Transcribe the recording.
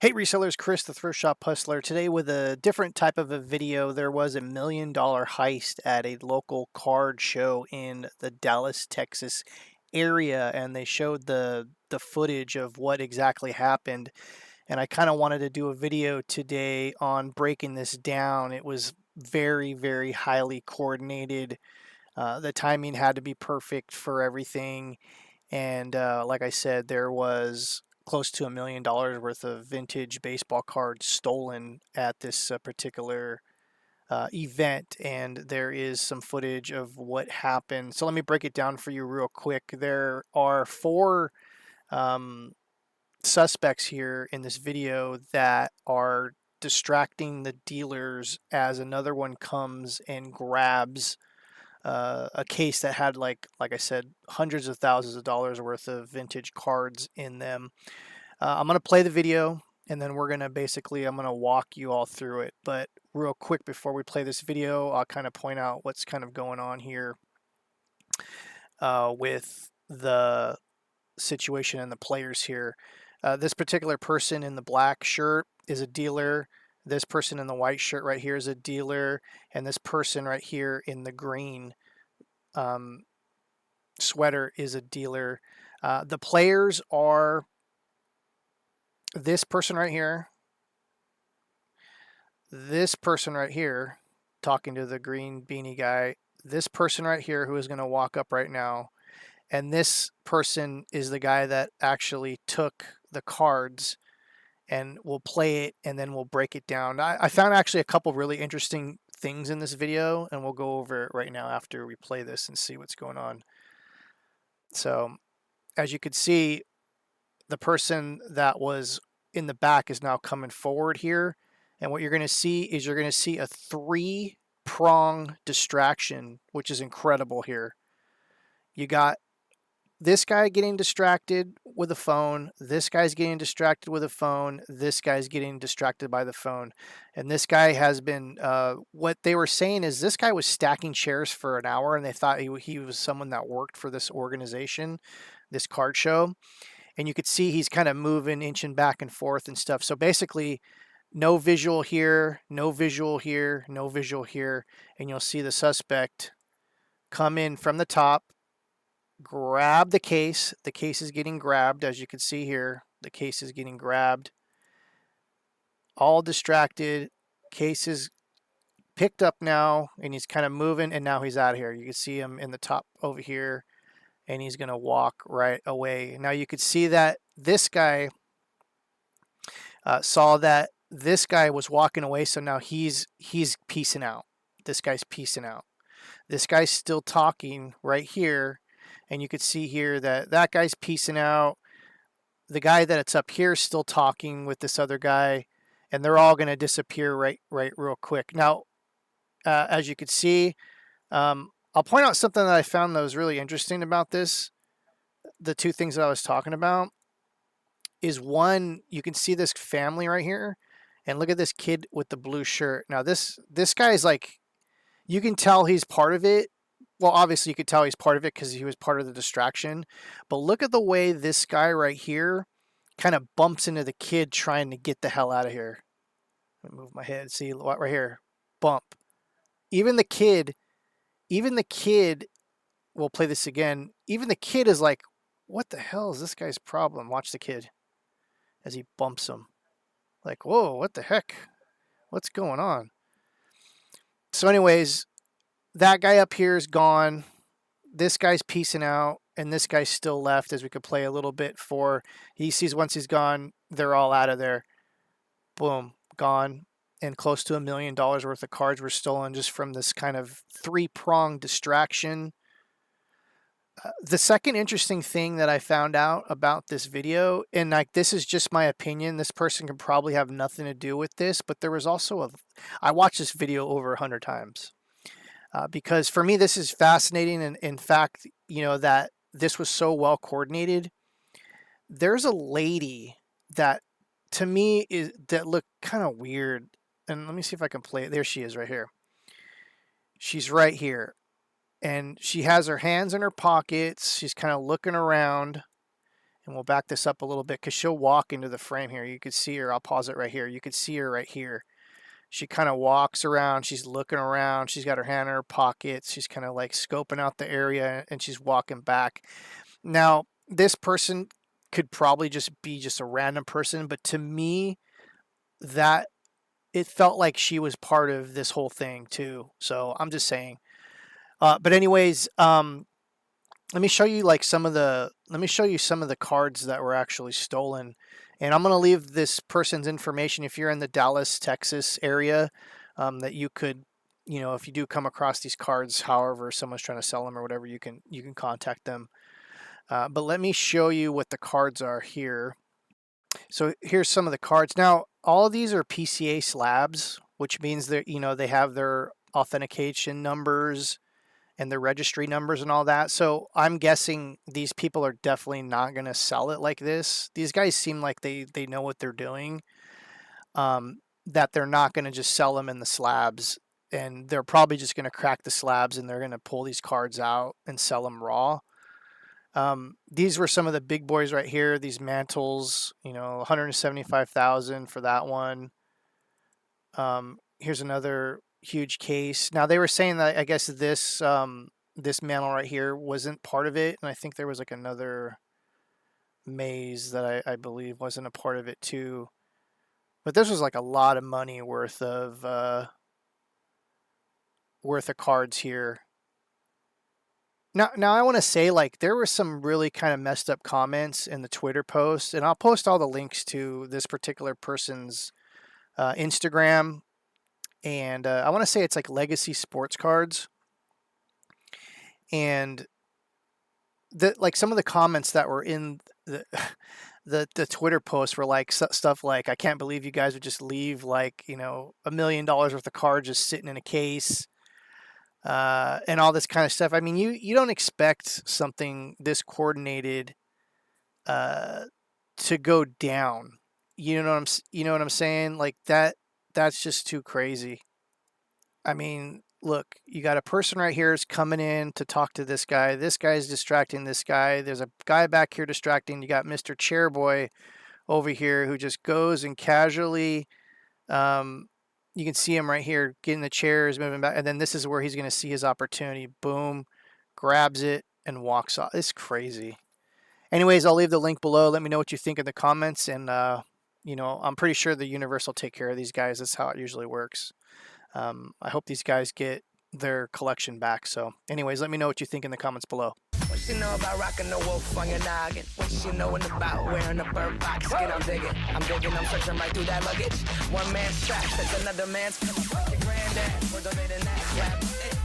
Hey resellers, Chris the Thrift Shop Hustler. Today with a different type of a video. There was $1 million heist at a local card show in the Dallas, Texas area, and they showed the footage of what exactly happened. And I kind of wanted to do a video today on breaking this down. It was very, very highly coordinated. The timing had to be perfect for everything. And like I said, there was close to $1 million worth of vintage baseball cards stolen at this particular event. And there is some footage of what happened. So let me break it down for you real quick. There are four um, suspects here in this video that are distracting the dealers as another one comes and grabs a case that had like I said, hundreds of thousands of dollars worth of vintage cards in them. I'm gonna play the video and then I'm gonna walk you all through it. But real quick before we play this video, I'll kind of point out what's kind of going on here with the situation and the players here. This particular person in the black shirt is a dealer. This person in the white shirt right here is a dealer, and this person right here in the green um, sweater is a dealer. The players are this person right here, this person right here, talking to the green beanie guy, this person right here who is going to walk up right now, and this person is the guy that actually took the cards, and we'll play it and then we'll break it down. I found actually a couple really interesting things in this video, and we'll go over it right now after we play this and see what's going on. So as you could see, the person that was in the back is now coming forward here. And what you're going to see is you're going to see a three-prong distraction, which is incredible here. You got this guy getting distracted with a phone, this guy's getting distracted with a phone, this guy's getting distracted by the phone. And this guy has been, what they were saying is this guy was stacking chairs for an hour, and they thought he was someone that worked for this organization, this card show. And you could see he's kind of moving, inching back and forth and stuff. So basically, no visual here, no visual here, no visual here. And you'll see the suspect come in from the top, grab the case. The case is getting grabbed, as you can see here. The case is getting grabbed. All distracted. Case is picked up now, and he's kind of moving, and now he's out of here. You can see him in the top over here, and he's going to walk right away. Now you could see that this guy saw that this guy was walking away, so now he's peacing out. This guy's peacing out. This guy's still talking right here, and you could see here that that guy's peacing out. The guy that's up here is still talking with this other guy, and they're all going to disappear right real quick. Now, as you could see, I'll point out something that I found that was really interesting about this. The two things that I was talking about is one, you can see this family right here, and look at this kid with the blue shirt. Now this guy is like, you can tell he's part of it. Well, obviously you could tell he's part of it because he was part of the distraction. But look at the way this guy right here kind of bumps into the kid trying to get the hell out of here. Let me move my head. See what right here? Bump. Even the kid, we'll play this again. Even the kid is like, what the hell is this guy's problem? Watch the kid as he bumps him. Like, whoa, what the heck? What's going on? So anyways, that guy up here is gone. This guy's peacing out, and this guy's still left, as we could play a little bit for. He sees once he's gone, they're all out of there. Boom, gone. And close to $1 million worth of cards were stolen just from this kind of three-pronged distraction. The second interesting thing that I found out about this video, and like this is just my opinion, this person can probably have nothing to do with this, but there was also I watched this video over 100 times. Because for me, this is fascinating. And in fact, you know, that this was so well coordinated. There's a lady that to me that looked kind of weird. And let me see if I can play it. There she is right here. She's right here. And she has her hands in her pockets. She's kind of looking around. And we'll back this up a little bit because she'll walk into the frame here. You could see her. I'll pause it right here. You could see her right here. She kind of walks around. She's looking around. She's got her hand in her pocket. She's kind of like scoping out the area, and she's walking back. Now, this person could probably just be just a random person, but to me, that it felt like she was part of this whole thing too. So I'm just saying. But anyways, let me show you like some of the cards that were actually stolen, and I'm going to leave this person's information if you're in the Dallas, Texas area, that you could, if you do come across these cards, however someone's trying to sell them or whatever, you can contact them. But let me show you what the cards are here. So here's some of the cards. Now, all of these are PCA slabs, which means that they have their authentication numbers and the registry numbers and all that. So I'm guessing these people are definitely not going to sell it like this. These guys seem like they know what they're doing, that they're not going to just sell them in the slabs, and they're probably just going to crack the slabs and they're going to pull these cards out and sell them raw. These were some of the big boys right here. These mantles, 175,000 for that one. Here's another huge case. Now they were saying that I guess this mantle right here wasn't part of it, and I think there was like another maze that I believe wasn't a part of it too. But this was like a lot of money worth of cards here. Now I want to say, like, there were some really kind of messed up comments in the Twitter post, and I'll post all the links to this particular person's Instagram. And I want to say it's like Legacy Sports Cards. And like some of the comments that were in the Twitter post were like stuff like, I can't believe you guys would just leave like, $1 million worth of cards just sitting in a case, and all this kind of stuff. I mean, you don't expect something this coordinated to go down. You know what I'm saying? Like that's just too crazy. I mean, look, you got a person right here is coming in to talk to this guy. This guy's distracting this guy. There's a guy back here distracting. You got Mr. Chairboy over here who just goes and casually, you can see him right here getting the chairs, moving back. And then this is where he's going to see his opportunity. Boom, grabs it and walks off. It's crazy. Anyways, I'll leave the link below. Let me know what you think in the comments. And, I'm pretty sure the universe will take care of these guys. That's how it usually works. I hope these guys get their collection back. So anyways, let me know what you think in the comments below. What you know about rocking the wolf on your noggin? What you knowin' about wearing a bird box skin? I'm digging, I'm searching right through that luggage. One man's trash, that's another man's. Your granddad, for the late and that rap.